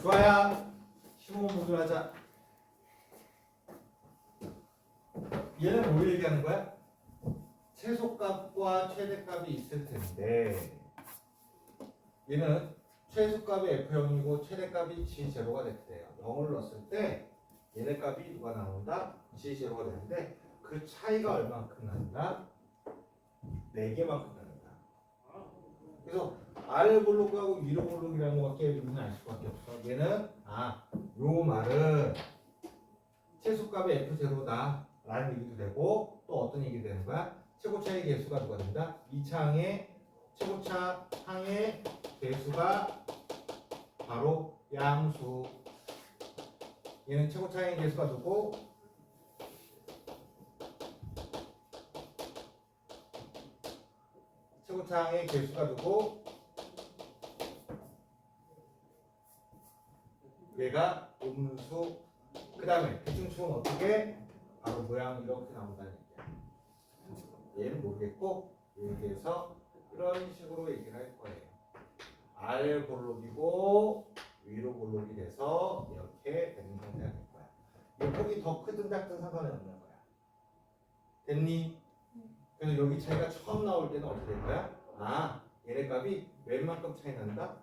좋아요. 15분 보기로 하자. 얘는 뭘 얘기하는 거야? 최소값과 최대값이 있을 텐데 얘는 최소값이 F0이고 최대값이 G0가 됐대요. 0을 넣었을 때 얘네 값이 누가 나온다? G0가 되는데 그 차이가 얼마큼 난다? 4개만큼 난다. 그래서 아래 볼록하고 위로 볼록이라는 것밖에 우리는 알 수밖에 없어. 얘는 요 말은 최소값이 F0다 라는 얘기도 되고 또 어떤 얘기도 되는 거야? 최고차의 개수가 누가 된다? 이 차항의 최고차 항의 개수가 바로 양수. 얘는 최고차의 개수가 누구? 최고차항의 개수가 누구? 얘가 음수. 그 다음에 대충축은 어떻게? 바로 모양 이렇게 나온다는 얘기야. 얘는 모르겠고 여기에서 이런 식으로 얘기를 할 거예요. 아래 볼록이고 위로 볼록이 돼서 이렇게 되는 상태가 될 거야. 이 폭이 더 크든 작든 상관은 없는 거야. 됐니? 그래서 여기 차이가 처음 나올 때는 어떻게 될 거야? 얘네 값이 웬만큼 차이 난다?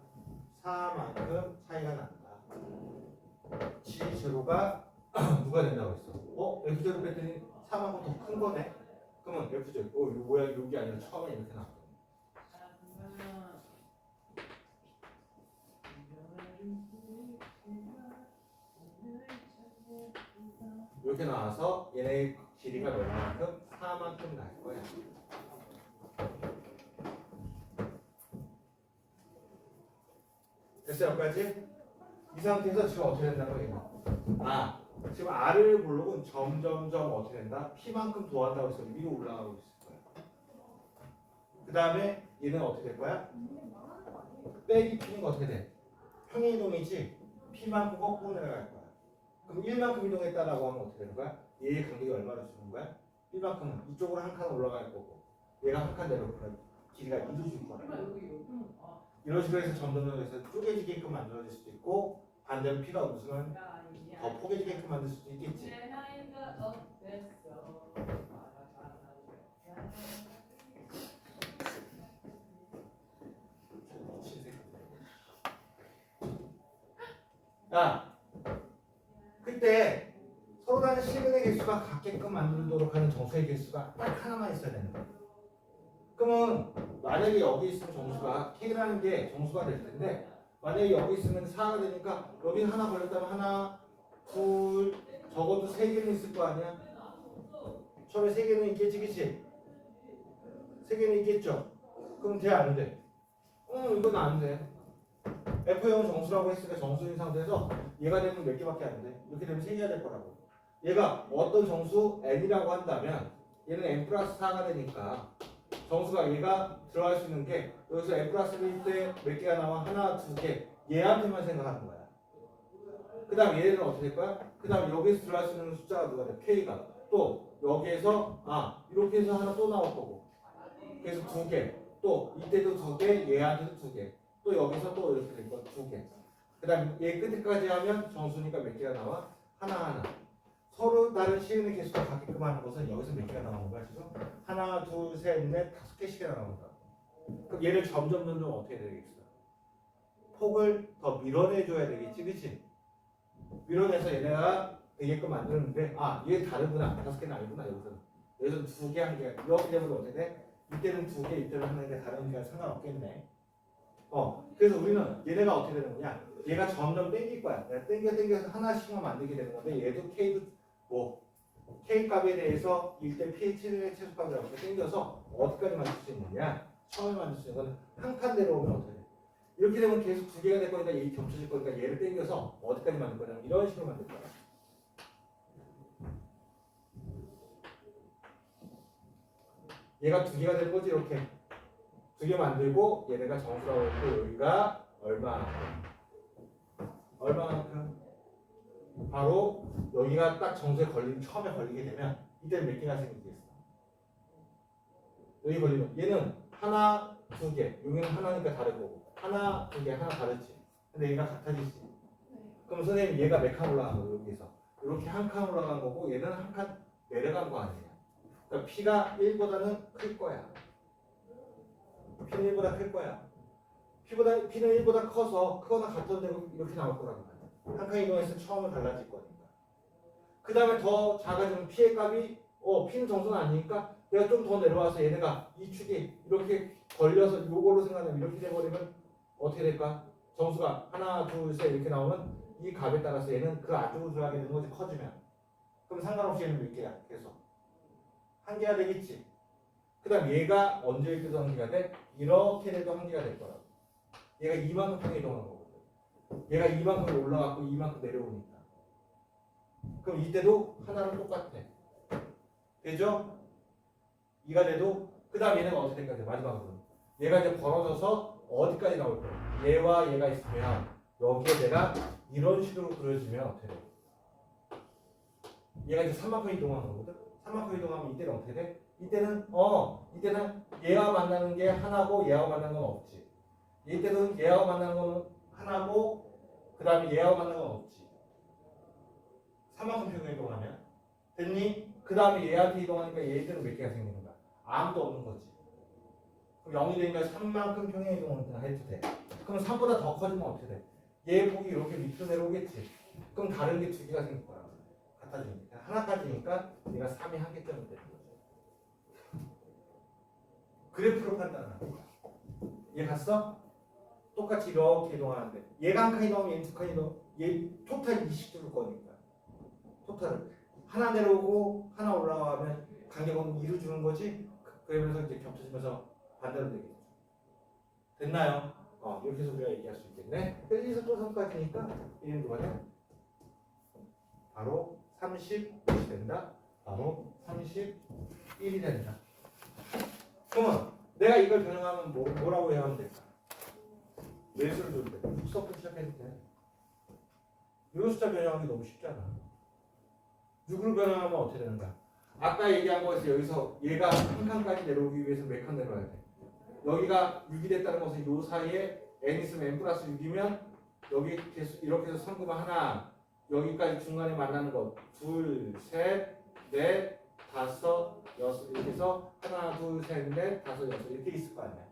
4만큼 차이가 난다. G0가 누가 된다고 했어? F0 뺐더니 4만큼 더 큰 거네? 그러면 F0, 이거 뭐야? 여기 아니라 처음에 이렇게 나왔거든. 이렇게 나와서 얘네 길이가 얼마만큼? 4만큼 날 거야. 됐어요? 여기까지? 이 상태에서 지금 어떻게 된다고 얘기해? 지금 R을 볼록은 점점점 어떻게 된다? P만큼 더한다고 해서 위로 올라가고 있을 거야. 그 다음에 얘는 어떻게 될 거야? 빼기 P는 어떻게 돼? 평행이동이지? P만큼 거꾸로 내려갈 거야. 그럼 1만큼 이동했다라고 하면 어떻게 되는 거야? 얘의 간격이 얼마나 주는 거야? 1만큼은 이쪽으로 한 칸 올라갈 거고 얘가 한 칸 내려오면 길이가 2도 줄 거야. 이런 식으로 해서 점점점 해서 쪼개지게끔 만들어질 수도 있고 반대로 P가 없으면 더 포개지게끔 만들 수도 있겠지. 그때 서로 다른 실근의 개수가 같게끔 만들도록 하는 정수의 개수가 딱 하나만 있어야 되는 거야. 그러면 만약에 여기 있으면 정수가 K라는 게 정수가 될 텐데 만약에 여기 있으면 4가 되니까 여기 하나 걸렸다면 하나, 둘, 적어도 3개는 있을 거 아니야? 처음에 3개는 있겠지, 그치? 3개는 있겠죠? 그럼 돼, 안 돼? 이건 안 돼. F0은 정수라고 했으니까 정수인 상태에서 얘가 되면 몇 개밖에 안 돼. 이렇게 되면 3개가 될 거라고. 얘가 어떤 정수 n이라고 한다면 얘는 n 플러스 4가 되니까 정수가 얘가 들어갈 수 있는 게 여기서 n 플러스 1일 때 몇 개가 나와? 하나, 2개. 얘한테만 생각하는 거야. 그 다음 얘는 어떻게 될 거야? 그 다음 여기서 들어갈 수 있는 숫자가 누가 돼? K가. 또 여기에서 이렇게 해서 하나 또 나올 거고. 그래서 2개. 또 이때도 2개, 얘한테도 2개. 또 여기서 또 이렇게 될 거 2개. 그 다음 얘 끝까지 하면 정수니까 몇 개가 나와? 하나하나. 서로 다른 시은의 개수가 같게끔 하는 것은 여기서 몇 개가 나오는 거야 지금? 하나, 둘, 셋, 넷, 5개씩이나 나온다. 그럼 얘를 점점 어떻게 되겠어? 폭을 더 밀어내줘야 되겠지, 그치? 밀어내서 얘네가 되게끔 만드는데 얘 다르구나. 5개는 아니구나. 여기서는 2개, 1개. 이렇게 되면 어떻게 돼? 이때는 2개, 이때는 하나니까 다르니까 상관없겠네. 그래서 우리는 얘네가 어떻게 되는 거냐? 얘가 점점 땡길 거야. 내가 땡겨서 하나씩만 만들게 되는 건데 얘도 K도 K 값에 대해서 1대 pH의 최소값이라고 땡겨서 어디까지 만들 수 있느냐? 처음에 만들 수 있는 건 한 칸 내려오면 어떻게 돼? 이렇게 되면 계속 2개가 될 거니까 얘 겹쳐질 거니까 얘를 땡겨서 어디까지 만들 거냐? 이런 식으로 만들 거야. 얘가 2개가 될 거지 이렇게. 2개 만들고 얘네가 정수라고 했고 여기가 얼마만큼? 바로 여기가 딱 정수에 처음에 걸리게 되면 이때는 몇 개가 생기겠어? 여기 걸리면 얘는 하나, 2개. 여기는 하나니까 다른 거고 하나, 이게 하나 다르지. 근데 얘가 같아지지. 네. 그럼 선생님 얘가 몇 칸 올라간 거예요? 여기서 이렇게 한 칸 올라간 거고 얘는 한 칸 내려간 거 아니에요. 그러니까 P가 1보다는 클 거야. P는 1보다 클 거야. P는 1보다 커서 크거나 같던 대로 이렇게 나올 거란 말이야. 한 칸 이동해서 처음에 달라질 거니까. 그 다음에 더 작아지면 P의 값이 P는 정수는 아니니까 내가 좀 더 내려와서 얘네가 이 축이 이렇게 걸려서 요거로 생각하면 이렇게 돼버리면 어떻게 될까? 정수가 하나, 둘, 셋 이렇게 나오면 이 값에 따라서 얘는 그 안쪽으로 들어가게 되는 거지 커지면. 그럼 상관없이 얘는 몇 개야? 계속. 한 개가 되겠지. 그 다음 얘가 언제 이렇게도 한 개가 돼? 이렇게 돼도 한 개가 될 거라고. 얘가 이만큼 평에 이동한 거거든. 얘가 이만큼 올라갔고 이만큼 내려오니까. 그럼 이때도 하나는 똑같아. 되죠? 2가 돼도 그 다음 얘네가 어떻게 될까? 마지막으로 얘가 이제 벌어져서 어디까지 나올 거야? 얘와 얘가 있으면 여기에 내가 이런 식으로 그려지면 어떻게 돼? 얘가 이제 3만큼 이동한 거거든? 3만큼 이동하면 이때는 어떻게 돼? 이때는 얘와 만나는 게 하나고 얘와 만나는 건 없지. 이때는 얘와 만나는 건 하나고 그 다음에 얘와 만나는 건 없지. 3만큼 평균 이동하면 됐니? 그 다음에 얘한테 이동하니까 얘들은 몇 개가 생기는 거야? 아무도 없는 거지. 그럼 0이 되니까 3만큼 평행 이동을 해도 돼. 그럼 3보다 더 커지면 어떻게 돼? 얘 폭이 이렇게 밑으로 내려오겠지. 그럼 다른 게 두 개가 생길 거야. 같아지니까. 하나까지니까 얘가 3이 한 개점이 되는 거죠. 그래프로 판단하는 거야. 얘 갔어? 똑같이 이렇게 이동하는데 얘가 한 칸 이동하면 얘는 두 칸 이동. 얘 토탈 20줄 거니까. 토탈을 하나 내려오고 하나 올라가면 간격은 2로 주는 거지. 그러면서 이제 겹쳐지면서 반대로 되겠죠. 됐나요? 이렇게 해서 우리가 얘기할 수 있겠네. 1, 2서 또 3까지니까 얘는 누가 돼? 바로 30이 된다. 바로 31이 된다. 그러면 내가 이걸 변형하면 뭐라고 해야 하면 될까? 매수를 줄 때. 수업부터 시작해도 돼. 이 숫자 변형하기 너무 쉽잖아. 누구를 변형하면 어떻게 되는가? 아까 얘기한 거에서 여기서 얘가 한 칸까지 내려오기 위해서 몇 칸 내려와야 돼? 여기가 6이 됐다는 것은 요 사이에 n 있으면 n 플러스 6이면 여기 이렇게 해서 성금은 하나 여기까지 중간에 만나는 것 둘, 셋, 넷, 다섯, 여섯 이렇게 해서 하나, 둘, 셋, 넷, 다섯, 여섯 이렇게 있을 거 아니야.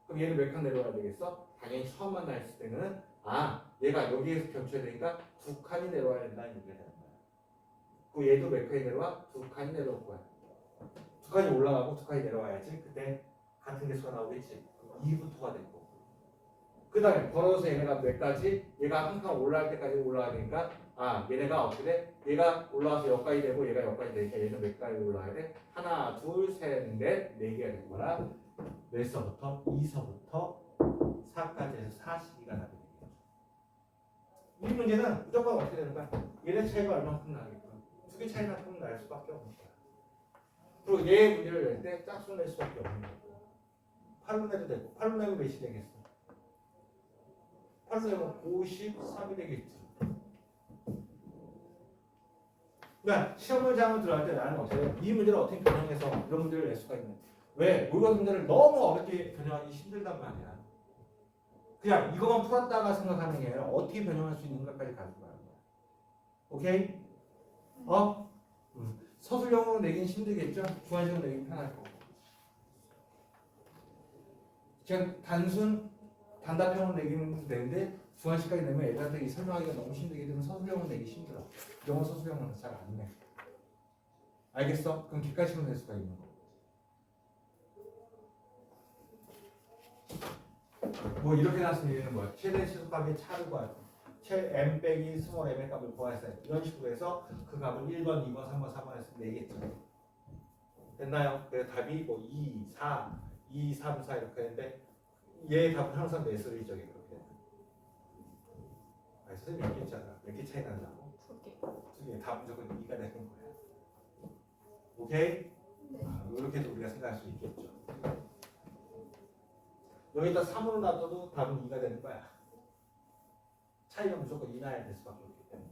그럼 얘는 몇 칸 내려와야 되겠어? 당연히 처음 만났을 때는 얘가 여기에서 겹쳐야 되니까 두 칸이 내려와야 된다는 얘기가 되는 거야. 그 얘도 몇 칸이 내려와? 두 칸이 내려올 거야. 두 칸이 올라가고 두 칸이 내려와야지. 그때 같은 개수가 나오겠지. 2부터가 됐고. 그 다음에 벌어서 얘네가 몇 가지? 얘가 한 칸 올라갈 때까지 올라가야 되니까 얘네가 어떻게 돼? 얘가 올라와서 여기까지 되고 얘가 여기까지 되니까 얘는 몇 가지 올라가야 돼? 하나, 둘, 셋, 넷, 네 개가 된 거라 몇 서부터? 2서부터 4까지 해서 42가 나게 되겠죠. 이 문제는 무조건 어떻게 되는 거야? 얘네 차이가 얼마큼 나겠고 두 개 차이 나면 날 수밖에 없는 거야. 그리고 얘 문제를 낼 때 짝수 낼 수밖에 없는 거고 8로 내도 되고 8로 내면 몇이 되겠어? 8로 내면 53이 되겠지. 그러니까 시험 문제하면 들어갈 때 나는 어떻게 해? 이 문제를 어떻게 변형해서 이런 문제를 낼 수가 있는 왜? 모의고사 문제를 너무 어렵게 변형하기 힘들단 말이야. 그냥 이것만 풀었다가 생각하는 게 아니라 어떻게 변형할 수 있는가까지 가지고 가는 거야. 오케이? 서술형으로 내긴 힘들겠죠? 주관식으로 내긴 편할 거고. 그냥 단순 단답형으로 내기는 되는데 주관식까지 내면 애들한테 설명하기가 너무 힘들기 때문에 서술형으로 내기 힘들어. 영어 서술형은 잘 안 내. 알겠어? 그럼 객관식으로 낼 수가 있는 거. 뭐 이렇게 나왔으면 얘는 뭐야? 최대 치수값의 차를 구하고 m 빼기 스몰 m의 값을 구하세요. 이런 식으로 해서 그 값을 1번, 2번, 3번, 4번에서 내겠죠. 됐나요? 그래서 답이 뭐 2, 4, 2, 3, 4 이렇게 했는데 얘의 답은 항상 매수의적이 그렇게 돼. 선생님 얘기했잖아. 몇 개 차이 난다고? 두 개. 답 무조건 2가 되는 거야. 오케이? 이렇게 해서 우리가 생각할 수 있겠죠. 여기다 3으로 놔둬도 답은 2가 되는 거야. 차이가 무조건 2 나야 될 수밖에 없기 때문에.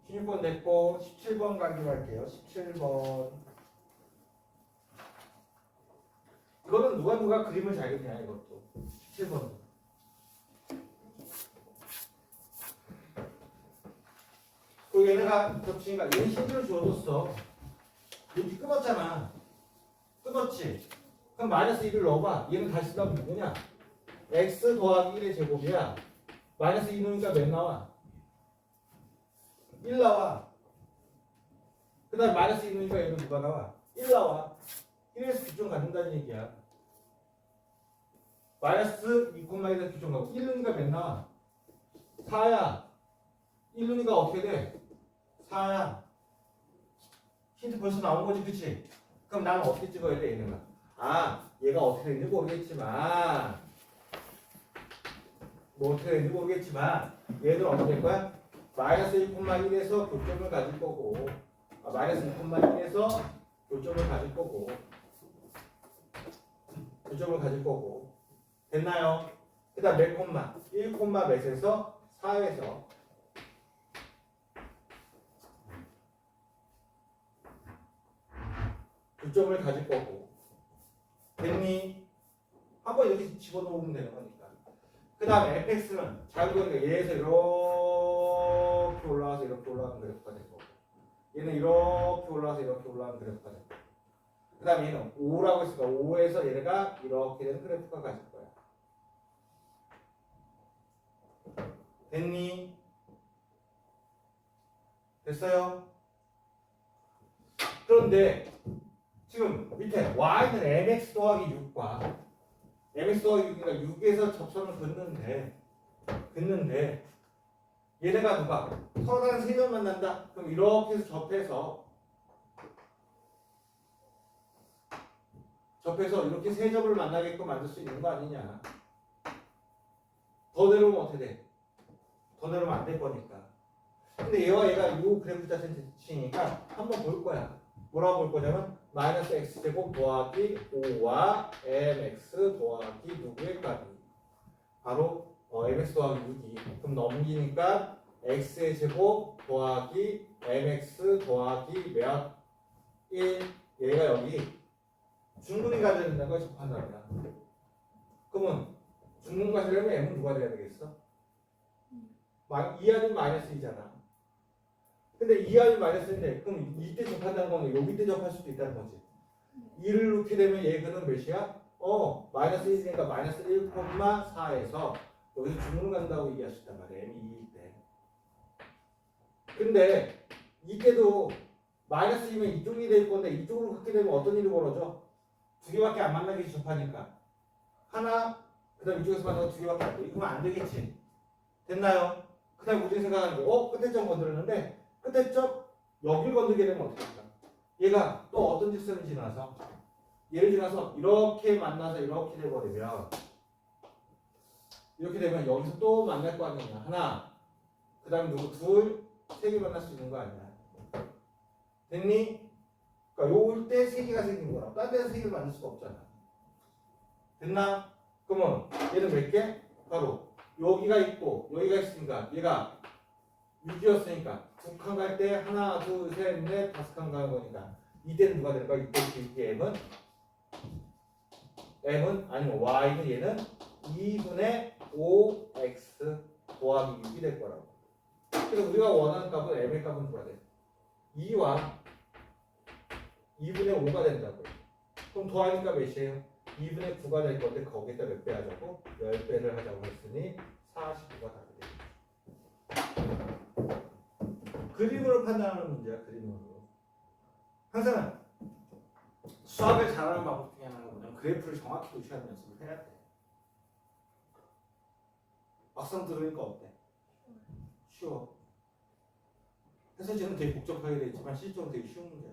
16번 됐고 17번 가기로 할게요. 17번. 이거는 누가 그림을 잘 그리냐 이것도. 7번. 그 얘네가 겹치니까 얘는 힌트를 주어줬어. 여기 끊었잖아. 끊었지? 그럼 마이너스 1을 넣어봐. 얘는 다시 나오면 누구냐? x 더하기 1의 제곱이야. 마이너스 2 넣으니까 몇 나와? 1 나와. 그 다음에 마이너스 2 넣으니까 얘는 누가 나와? 1 나와. 1에서 기준 갖는다는 얘기야. 마이너스 2,1에서 기준 가고 1 넣으니까 몇 나와? 4야. 1 넣으니까 어떻게 돼? 4야. 힌트 벌써 나온 거지, 그치? 그럼 나는 어떻게 찍어야 돼, 얘네가? 아, 얘가 어떻게 되는지 모르겠지만, 얘들 어떻게 될 거야? 마이너스 1,1에서 교점을 가질 거고, 마이너스 2,1에서 교점을 가질 거고, 됐나요? 그 다음 몇 콤마? 1 몇에서 4에서 교점을 가질 거고, 됐니? 한번 여기 집어넣으면 되는 거니까. 그 다음에 fx는 작은 거니까 얘에서 이렇게 올라와서 이렇게 올라가는 그래프가 될 거고, 얘는 이렇게 올라와서 이렇게 올라가는 그래프가 될 거고, 그 다음에 얘는 5라고 했으니까 5에서 얘네가 이렇게 되는 그래프가 가질 거야. 됐니? 됐어요? 그런데 지금 밑에 y는 mx 더하기 6과 mx 더하기 6이니까 6에서 접선을 긋는데 얘네가 누가 서로 다른 세 점 만난다? 그럼 이렇게 해서 접해서 이렇게 세 점을 만나게끔 만들 수 있는 거 아니냐? 더 내려오면 어떻게 돼? 더 내려오면 안 될 거니까. 근데 얘와 얘가 이 그래프 자체는 치니까 한번 볼 거야. 뭐라고 볼 거냐면 마이너스 x제곱 더하기 5와 mx 더하기 누구의 값이 바로 mx 더하기 6이 그럼 넘기니까 x의 제곱 더하기 mx 더하기 몇 1 얘가 여기 중근이 가져야 된다는 걸 접한답니다. 그러면 중근 가지려면 m은 누가 돼야 되겠어? 2 아니면 마이너스 2잖아. 근데 2 아니면 마이너스인데 그럼 이때 접한다는 건 여기 때 접할 수도 있다는 거지. 2를 넣게 되면 얘는 몇이야? 마이너스 1이니까 마이너스 1,4에서 여기서 중근 간다고 얘기할 수 있단 말이야. m이 2일 때. 근데 이때도 마이너스 2면 이쪽이 될 건데 이쪽으로 긋게 되면 어떤 일이 벌어져? 두 개밖에 안 만나게 접하니까 하나 그 다음 이쪽에서 만나고 두 개밖에 안 돼. 이거면 안 되겠지. 됐나요? 그 다음 우리 생각하는 게 끝에점 건드렸는데 끝에점 여길 건들게 되면 어떻게 될까? 얘가 또 어떤 직선을 지나서 얘를 지나서 이렇게 만나서 이렇게 돼버리면 이렇게 되면 여기서 또 만날 거 아니냐. 하나 그 다음 누구 둘 세 개 만날 수 있는 거 아니야. 됐니? 그러니까 요일 때 세 개가 생긴 거라. 딴 데서 세 개를 만들 수가 없잖아. 됐나? 그러면 얘는 몇 개? 바로 여기가 있고 여기가 있으니까 얘가 6이었으니까 두 칸 갈 때 하나 둘 셋 넷 다섯 칸 가는 거니까 이때는 누가 될까? 이때 m은 아니면 y는 얘는 2분의 5x 더하기 6이 될 거라고. 그래서 우리가 원하는 값은 m의 값은 누가 돼? 2와 2분의 5가 된다고. 그럼 더하니까 몇이에요? 2분의 9가 될 건데 거기다 몇 배 하자고? 10배를 하자고 했으니 49가 답이 됩니다. 그림으로 판단하는 문제야. 그림으로. 항상 수학을 잘하는 방법 중에 하나는 뭐냐면 그래프를 정확히 도출하는 연습을 해야 돼. 막상 들으니까 어때? 쉬워. 해설지는 되게 복잡하게 되어 있지만 실제로는 되게 쉬운 문제야.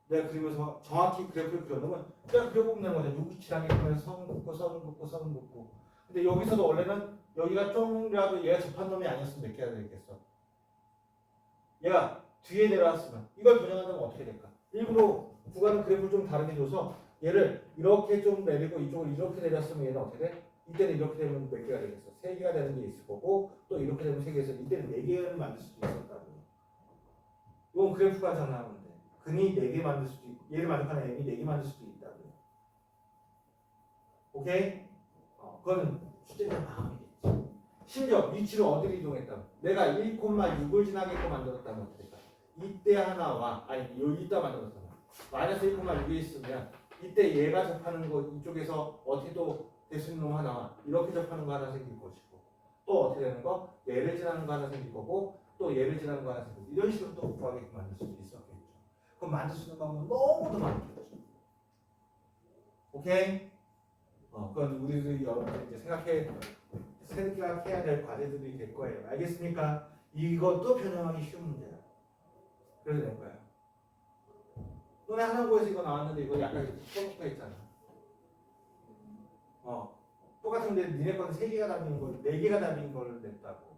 내가 그리면서 정확히 그래프를 그려놓으면 그냥 그려보면 되는 거죠. 누구 지랑이면서 선을 긋고. 근데 여기서도 원래는 여기가 좀이라도 얘가 접한 놈이 아니었으면 몇 개가 되겠어? 얘가 뒤에 내려왔으면 이걸 변형하면 어떻게 될까? 일부러 구간은 그래프를 좀 다르게 줘서 얘를 이렇게 좀 내리고 이쪽을 이렇게 내렸으면 얘는 어떻게 돼? 이때는 이렇게 되면 몇 개가 되겠어? 3개가 되는 게 있을 거고 또 이렇게 되면 3개에서 이때는 4개를 만들 수도 있었다고. 이건 그래프가 전하는데 근이 4개 만들 수도 있고 얘를 만족하는 m이 4개 만들 수도 있다고. 오케이? 그건 출제자 마음이겠지. 심지어 위치를 어디로 이동했다. 내가 1,6을 지나게끔 만들었다면 어떻게 될까? 이때 하나와 아니 이따 만들었잖아. 마이너스 1,6에 있으면 이때 얘가 접하는 거 이쪽에서 어떻게 또 대수인 놈 하나와 이렇게 접하는 거 하나 생길 것이고 또 어떻게 되는 거? 얘를 지나는 거 하나 생길 거고 또 얘를 지나는 거 하나 생길 거고 이런 식으로 또 구하게끔 만들 수도 있었겠죠. 그럼 만들 수 있는 방법은 너무도 많겠죠. 오케이? 그건 우리들이 여러분들 이제 생각해야 될 과제들이 될 거예요. 알겠습니까? 이것도 변형하기 쉬운 문제야. 그래서 될 거야. 너네 한국에서 이거 나왔는데 이거 약간 써놓고 있잖아. 똑같은데 니네 거는 3개가 답인 걸 4개가 답인 걸 냈다고.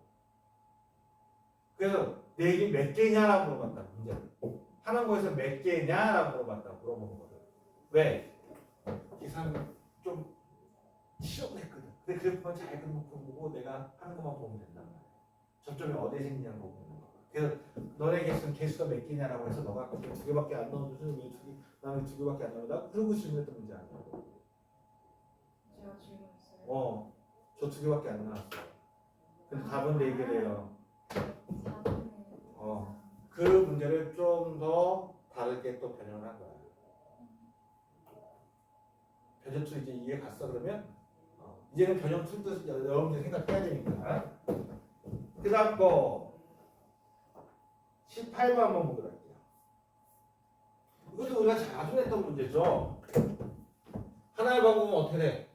그래서 4개 몇 개냐라고 물어봤다. 문제를. 한국에서 몇 개냐라고 물어보는 거를. 왜? 계산 좀 시험했거든. 근데 그래프만 잘 그려놓고 보고 내가 하는 것만 보면 된단 말이야. 접점이 어디에 생기냐는 거 보는 거. 그래서 너네 개수가 몇 개냐라고 해서 너가 아까 2개밖에 안 나오는데 왜 2개, 나는 2개밖에 안 나온다? 그러고 질문했던 문제 아니야. 제가 질문했어요. 저 2개밖에 안 나왔어. 근데 답은 4개래요. 그 문제를 좀 더 다르게 또 변형한 거야. 변형 툴 이제 이해 갔어 그러면? 이제는 변형 툴도 여러분들 생각해야 되니까. 그 다음 거 18번 한번 보도록 할게요. 이것도 우리가 자주 했던 문제죠. 하나의 방법은 어떻게 돼?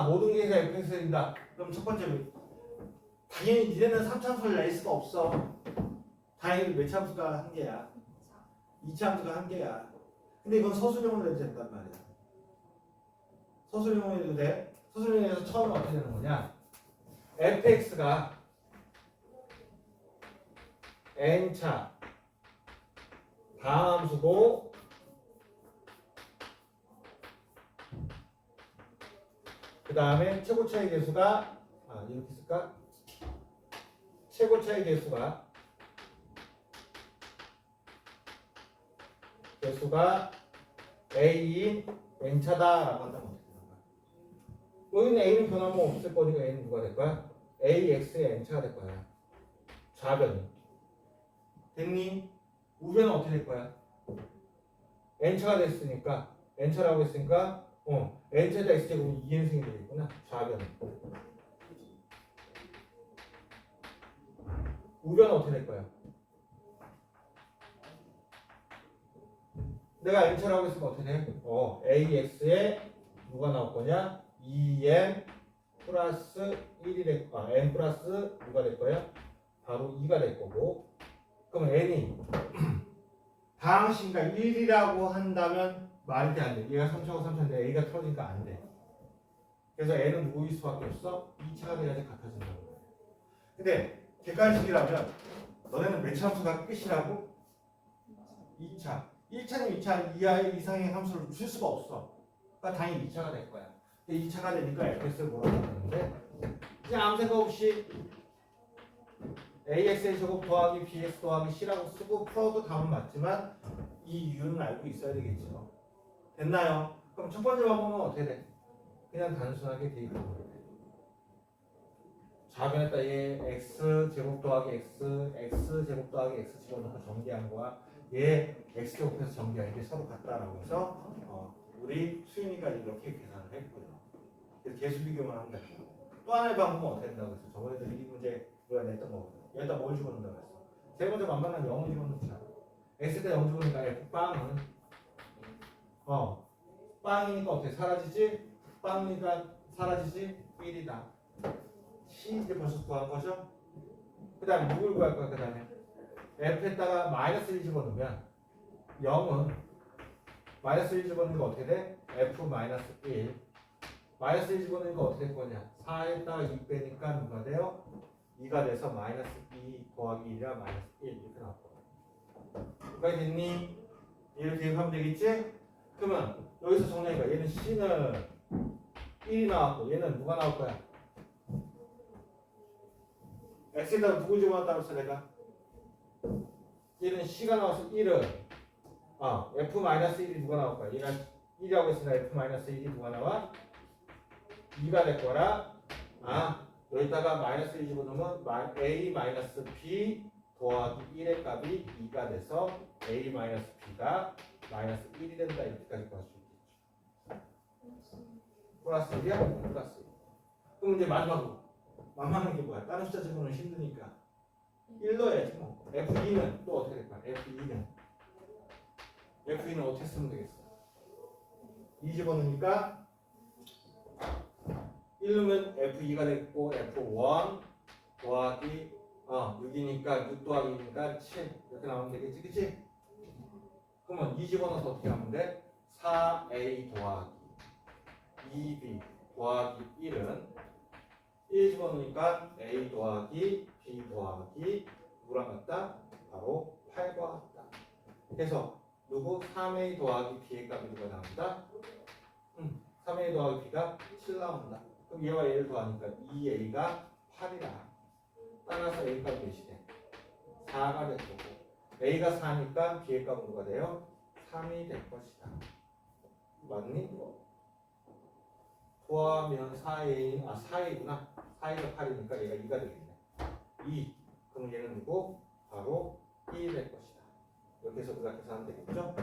모든 게 다 fx이다. 그럼 첫 번째 당연히 이제는 3차함수를 낼 수가 없어. 당연히 몇 차함수가 한 개야? 2차함수가 한 개야. 근데 이건 서술형으로 해도 된단 말이야. 서술형으로 해도 돼? 서술형에서 처음에 어떻게 되는 거냐? fx가 n차 다함수고 그 다음에 최고차의 개수가 이렇게 쓸까? 최고차의 개수가 a인 n차다라고 한다면 어떻게 되는 거야? 여기는 a는 변하면 없을 거니까 a는 누가 될 거야? ax의 n차가 될 거야. 좌변이. 됐니? 우변은 어떻게 될 거야? n차가 됐으니까 n차라고 했으니까 n차에다 x제곱은 2n승이 되겠구나. 좌변. 우변은 어떻게 될 거야? 내가 n차라고 했으면 어떻게 돼? ax에 누가 나올 거냐? 2n 플러스 1이 될 거야. n 플러스 누가 될 거야? 바로 2가 될 거고. 그럼 n이 다항식인가 1이라고 한다면 말이 안 돼. 얘가 3차고 3차인데 a가 틀어지니까 안 돼. 그래서 n은 누구일 수밖에 없어? 2차가 돼야지 같아진다는 거야. 근데 객관식이라면 너네는 몇 차 함수가 끝이라고? 2차. 1차는 2차 이상의 함수를 줄 수가 없어. 그러니까 당연히 2차가 될 거야. 2차가 되니까 fx를 뭐라고 하는데 그냥 아무 생각 없이 ax의 제곱 더하기 bx 더하기 c라고 쓰고 풀어도 답은 맞지만 이 이유는 알고 있어야 되겠죠. 됐나요? 그럼 첫 번째 방법은 어떻게 돼? 그냥 단순하게 대입하는 거예요. 좌변에다 얘 x 제곱 더하기 x 제곱 더하기 x 집어넣고 정리한 거야. 얘 x 제곱해서 정리한 게 서로 같다라고 해서 우리 수인이가 이렇게 계산을 했고요. 그래서 계수 비교만 하면 되고 또 하나의 방법은 어떻게 된다고 했어? 저번에도 이 문제 우리가 냈던 거거든. 여기다 뭘 집어넣는다고 했어? 세 번째 만만한 0을 집어넣자. x에다 0 집어넣으니까 f빵은 빵이니까 어떻게 사라지지? 빵이니까 사라지지? 1이다. c 이제 벌써 구한 거죠? 그 다음에 누굴 구할 거야? 그 다음에 f에다가 마이너스 1 집어넣으면 0은 마이너스 1 집어넣으니까 어떻게 돼? f 마이너스 1 마이너스 1 집어넣으니까 어떻게 될 거냐? 4에다가 2 빼니까 누가 돼요? 2가 돼서 마이너스 2 더하기 1이라 마이너스 1 이렇게 나올 거야. 여기까지 됐니? 얘를 대입하면 되겠지? 그러면 여기서 정리하니까 얘는 c는 1이 나왔고 얘는 누가 나올 거야? x에다가 누구 집어넣었다고 했어 내가? 얘는 c가 나와서 1은 f-1이 누가 나올 거야? 얘가 1이라고 했으니까 f-1이 누가 나와? 2가 될 거라. 여기다가 마이너스 1 집어넣으면 a 마이너스 b 더하기 1의 값이 2가 돼서 a 마이너스 b가 마이너스 1이 된다. 이렇게까지 구할 수 있겠죠. 플러스 1이야? 플러스 1. 그럼 이제 마지막으로 만만한 게 뭐야? 다른 숫자 집어넣으면 힘드니까 1 넣어야지 뭐. F2는 또 어떻게 될까? F2는 어떻게 쓰면 되겠어? 2 집어넣으니까 1 넣으면 F2가 됐고 F1 더하기 6이니까 6 더하기 2니까 7 이렇게 나오면 되겠지, 그치? 그러면 2 집어넣어서 어떻게 하면 돼? 4A 더하기 2B 더하기 1은 1 집어넣으니까 A 더하기 B 더하기 누구랑 같다? 바로 8과 같다. 그래서 누구? 3A 더하기 B의 값이 누가 나온다? 3A 더하기 B가 7 나온다. 그럼 얘와 얘를 더하니까 2A가 8이라. 따라서 A 값이 몇이 돼? 4가 될 거고 A가 4니까 B의 값은 누가 돼요? 3이 될 것이다. 맞니? 더하면 4A구나. 4A가 8이니까 얘가 2가 되겠네. 2. 그럼 얘는 누구? 바로 1이 될 것이다. 이렇게 해서 우리가 계산하면 되겠죠?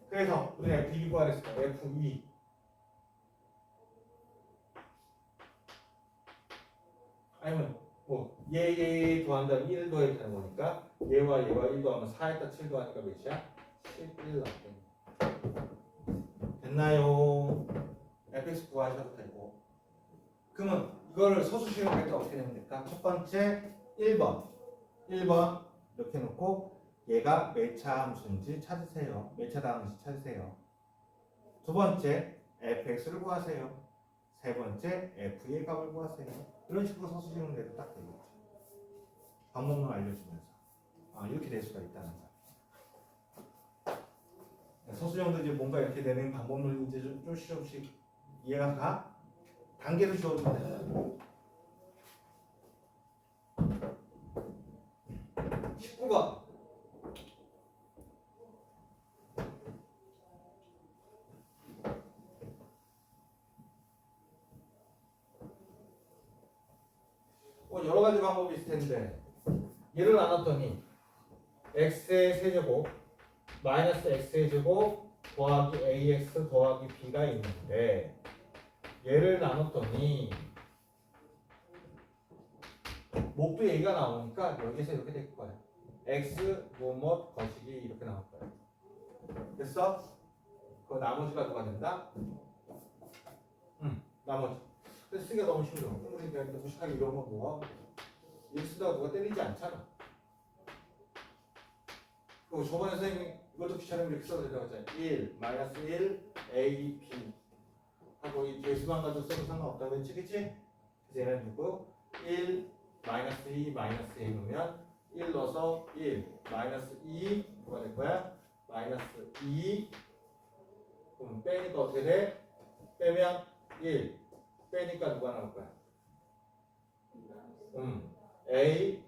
그래서 우리가 F2 구하랬으니까 F2 아니면 뭐 얘 더한다면 1 더해야 되는 거니까 얘와 1 더하면 4에다 7 더하니까 몇이야? 11 나오겠네. 됐나요? fx 구하셔도 되고. 그러면 이거를 서술식으로 할 때 어떻게 되면 될까? 첫 번째 1번 이렇게 놓고 얘가 몇 차 함수인지 찾으세요. 몇 차 함수인지 찾으세요. 두 번째 fx를 구하세요. 세 번째 f의 값을 구하세요. 이런 식으로 서술식으로 내도 딱 되겠죠. 방법만 알려주면서 이렇게 될 수가 있다는 거. 서술형도 이제 뭔가 이렇게 되는 방법을 이제 조금씩 이해가 가? 단계를 주어주면 돼요. 19번. 여러 가지 방법이 있을 텐데 얘를 나눴더니 x의 세제곱 마이너스 x의 제곱 더하기 ax 더하기 b가 있는데 얘를 나눴더니 목도 얘기가 나오니까 여기서 이렇게 될 거야. x 뭐뭐 거시기 이렇게 나올 거야. 됐어? 그 나머지가 누가 된다? 나머지. 그래서 쓰기가 너무 힘들어. 우리 그냥 무식하게 이런 거 뭐? 이렇게 쓰다가 누가 때리지 않잖아. 그리고 저번에 선생님이 이것도 귀찮으면 이렇게 써도 된다고 했잖아요. 1, 마이너스 1, A, B 하고 이 개수만 가지고 써도 상관없다고 했지, 그치? 그래서 얘는 누구? 1, 마이너스 2, 마이너스 A 넣으면 1 넣어서 1, 마이너스 2 뭐가 될 거야? 마이너스 2 그럼 빼니까 어떻게 돼? 빼면 1 빼니까 누가 나올 거야? A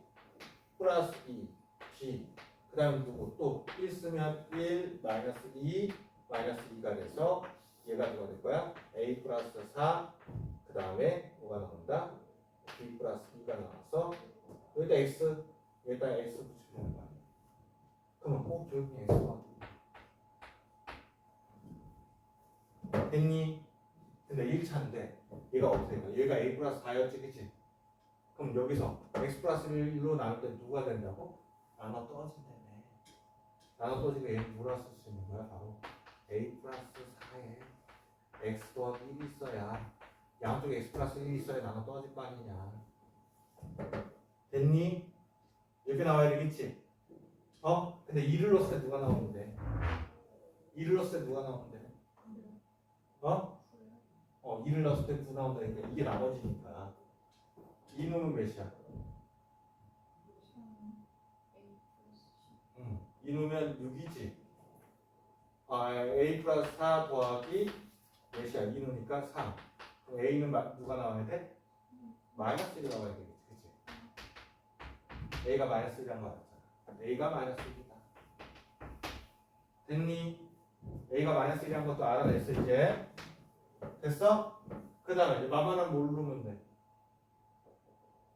플러스 2 B 그 다음에 누구? 또 1 쓰면 1 마이너스 2 마이너스 2가 돼서 얘가 누가 될 거야? A 플러스 4 그 다음에 뭐가 나온다? B 플러스 2가 나와서 여기다 X 여기다 X 붙이면 거야. 그러면 꼭 조용히 X가 됐니? 근데 1차인데 얘가 어떻게 될까? 얘가 A 플러스 4였지 그치? 그럼 여기서 X 플러스 1로 나눌 때 누가 된다고? 나눠 떨어진다며. 나눠 떨어지고 얘는 뭐라 쓸 수 있는 거야? 바로 A 플러스 4에 X 더하기 1이 있어야 양쪽에 X 플러스 1이 있어야 나눠 떨어질 거 아니냐. 됐니? 이렇게 나와야 되겠지? 근데 2를 넣었을 때 누가 나오는데? 2를 넣었을 때 누가 나오는데? 2를 넣었을 때 9 나온다니까 이게 나머지니까 2 넣으면 몇이야? 2 넣으면 6이지. A 플러스 4 더하기 몇이야? 2 넣으니까 3. 그럼 A는 누가 나와야 돼? 마이너스 1이 나와야 되겠지. 그치? A가 마이너스 1이란 거 알았잖아. A가 마이너스 1이다. 됐니? A가 마이너스 1이란 것도 알아냈어 이제. 됐어? 그 다음에 마마는 뭘 누르면 돼?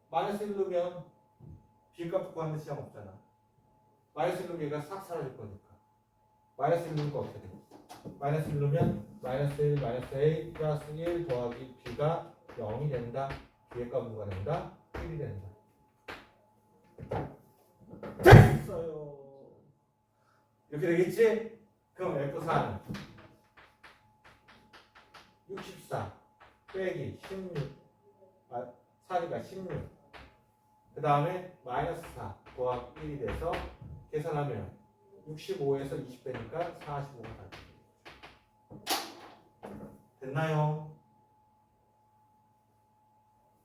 마이너스 1 누르면 B값 구하는 시간 없잖아. 마이너스 1 누르면 얘가 싹 사라질 거니까. 마이너스 1 누르면 어떻게 돼? 마이너스 1 누르면 마이너스 1 마이너스 A 플러스 1 더하기 B가 0이 된다. B의 값은 뭐가 된다? 1이 된다. 됐어요. 이렇게 되겠지? 그럼 F4는 64 빼기 16 4니까 16 그 다음에 마이너스 4 더하기 1이 돼서 계산하면 65에서 20 빼니까 45가 나요. 됐나요?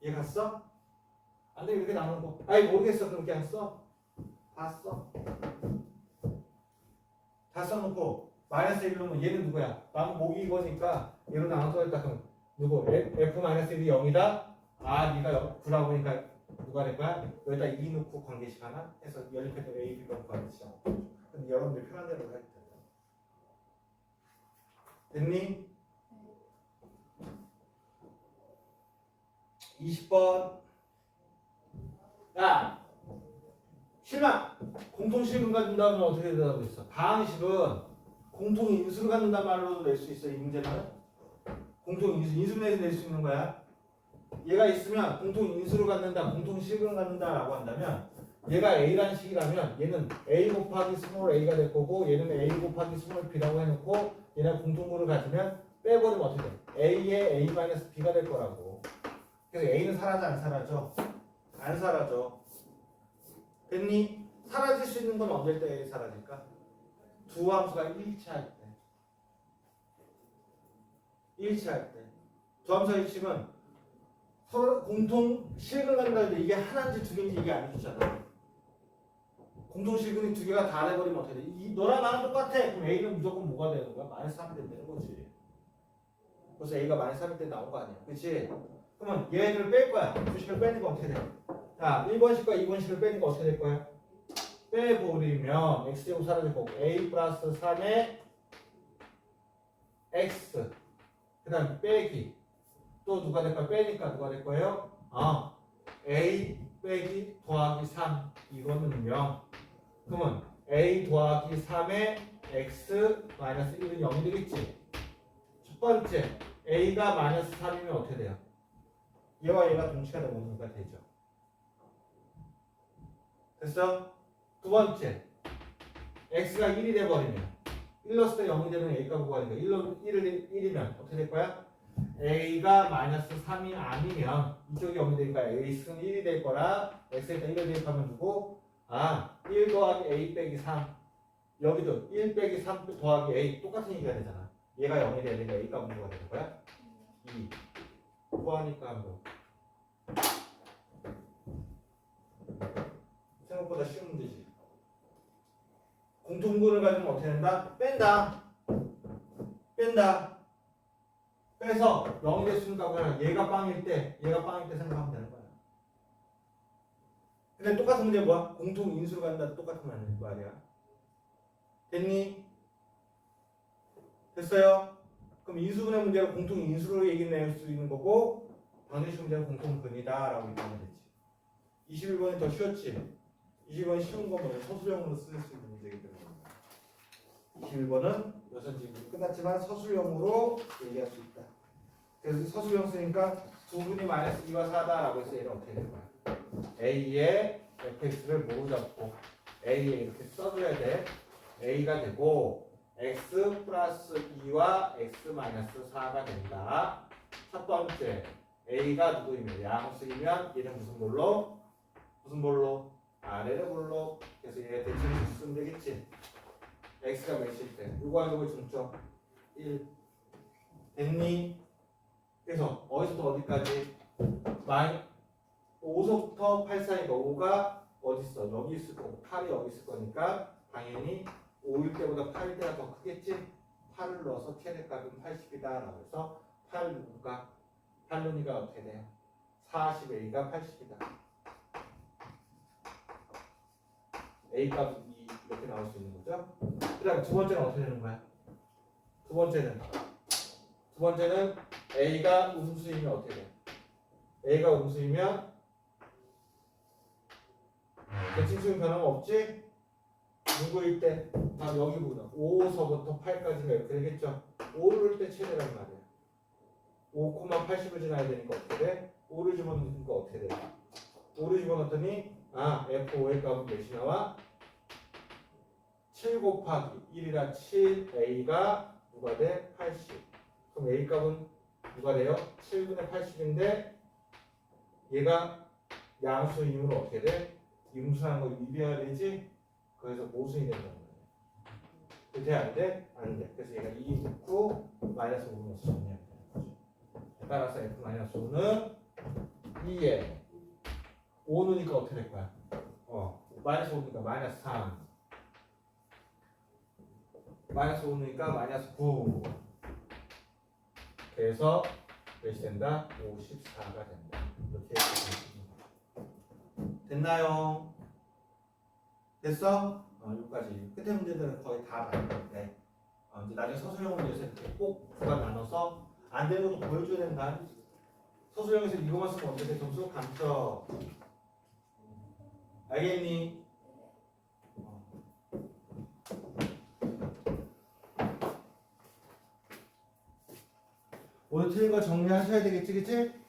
이해 갔어? 안 돼, 이렇게 나오는 거. 아니, 모르겠어. 그럼 그냥 써. 다 써. 다 써놓고, 마이너스 1 넣으면 얘는 누구야? 나무 목이 이거니까, 얘로 나눠서 했다. 그럼 누구? F-1이 0이다? 아, 네가 9라고 보니까 누가 될 거야? 여기다 2 넣고 관계식 하나 해서 연립해서 A, B가 관계식 하나. 근데 여러분들 편한 대로 해도 돼. 됐니? 20번. 야, 실망. 공통식을 갖는다면 어떻게 대답을 했어? 방식은 공통인수를 갖는단 말로도 낼 수 있어. 이 문제는 공통인수, 인수분해에서 낼 수 있는 거야. 얘가 있으면 공통인수를 갖는다, 공통식을 갖는다라고 한다면 얘가 A라는 식이라면 얘는 A 곱하기 스몰 A가 될 거고 얘는 A 곱하기 스몰 B라고 해놓고 얘네 공통물을 가지면 빼버리면 어떻게 돼? A의 A-B가 될 거라고. 그래서 A는 사라져 안 사라져? 안 사라져. 됐니? 사라질 수 있는 건 언제일 때 A 사라질까? 두 함수가 일치할 때. 일치할 때. 두 함수가 일치면 서로 공통식을 갖는다는데 이게 하나인지 두 개인지 이게 안 해주잖아. 공통식이 두 개가 다 해버리면 어떻게 돼? 너랑 나랑 똑같아. 그럼 A는 무조건 뭐가 되는 거야? 마이너스 3이 된다는 거지. 그래서 A가 마이너스 3일 때 나온 거 아니야. 그렇지? 그러면 얘를 뺄 거야. 두 식을 빼니까 어떻게 돼? 자, 1번식과 2번식을 빼니까 어떻게 될 거야? 빼버리면 X제곱 사라질 거고 A 플러스 3의 X 그 다음 빼기 또 누가 될 거야? 빼니까 누가 될 거예요? A 빼기 더하기 3 이거는 0 그러면 A 더하기 3의 X 마이너스 1은 0이 되겠지. 첫 번째 A가 마이너스 3이면 어떻게 돼요? 얘와 얘가 동시가 되니까 되죠. 됐어? 두 번째 X가 1이 돼버리면 1 넣었을 때 0이 되면 A가 뭐가 되니까 1이면 어떻게 될 거야? A가 마이너스 3이 아니면 이쪽이 0이 되니까 A는 1이 될 거라 X에다 1을 대입하면 누구? 1 더하기 A 빼기 3 여기도 1 빼기 3 더하기 A 똑같은 얘기가 되잖아. 얘가 0이 돼야 되니까 A가 뭐가 되는 거야? 2 구하니까 뭐 생각보다 쉬운 문제지. 공통분을 가지면 어떻게 된다? 뺀다. 빼서 0이 됐으니까 그냥 얘가 빵일 때 생각하면 되는 거야. 근데 똑같은 문제 뭐야? 공통 인수로 간다 똑같은 말이야. 됐니? 됐어요? 그럼 인수분해 문제가 공통 인수로 얘기 낼 수 있는 거고 방정식 문제는 공통분이다 라고 얘기하면 되지. 21번이 더 쉬웠지? 21번 쉬운 거면 서술형으로 쓸 수 있는 문제이기 때문에 21번은 여선지문이 끝났지만 서술형으로 얘기할 수 있다. 그래서 서술형 쓰니까 두 분이 마이너스 2와 4다라고 해서 얘는 어떻게 될 거야? A의 fx를 모루 잡고 A에 이렇게 써줘야 돼. A가 되고 x 플러스 2와 x 마이너스 4가 된다. 첫 번째 A가 누구이면 양수이면 얘는 무슨 볼로? 아래를 볼로. 그래서 얘 대칭을 쓰면 되겠지. x가 몇일 때 요거와 요거 중점 1 됐니? 그래서 어디서부터 어디까지? 5서부터 8 사이가 5가 어디 있어? 여기 있을 거고 8이 여기 있을 거니까 당연히 5일 때보다 8일 때가 더 크겠지? 8을 넣어서 최대값은 80이다 라고 해서 8 누구가? 8루니가 어떻게 돼요? 40A가 80이다. A 값이 2 이렇게 나올 수 있는 거죠. 그 다음 두 번째는 어떻게 되는 거야? 두 번째는 A가 음수이면 어떻게 돼? A가 음수이면 대칭수는 변함없지? 누구일 때? 다음 여기 부분 5서부터 8까지가 이렇게 되겠죠? 5를 때 최대란 말이야. 5,80을 지나야 되니까 어떻게 돼? 5를 집어넣으니까 어떻게 돼? 5를 집어넣었더니 F5의 값은 몇이 나와? 7 곱하기 1이라 7A가 누가 돼? 80. 그럼 A 값은 누가 돼요? 7분의 80인데 얘가 양수이므로 어떻게 돼? 임수한 거 유비해야 되지? 그래서 모순이 된다는 거예요. 돼? 안 돼? 안 돼. 그래서 얘가 2 넣고 마이너스 5 넣어서 정리하면 되는 거죠. 따라서 F-5는 2에 5 넣으니까 어떻게 될 거야? 마이너스 5니까 마이너스 3. 마이너스 5 넣으니까 마이너스 9. 그래서 몇이 된다? 54가 된다. 이렇게 됐나요? 됐어? 여기까지. 끝에 문제들은 거의 다 맞는 건데 이제 나중에 서술형 문제에서 이렇게 꼭 구간 나눠서 안 되는 것도 보여줘야 된다. 서술형에서 이거만 쓰면 어떻게 돼? 점수 감점. 알겠니? 오늘 틀린 거 정리하셔야 되겠지, 그치?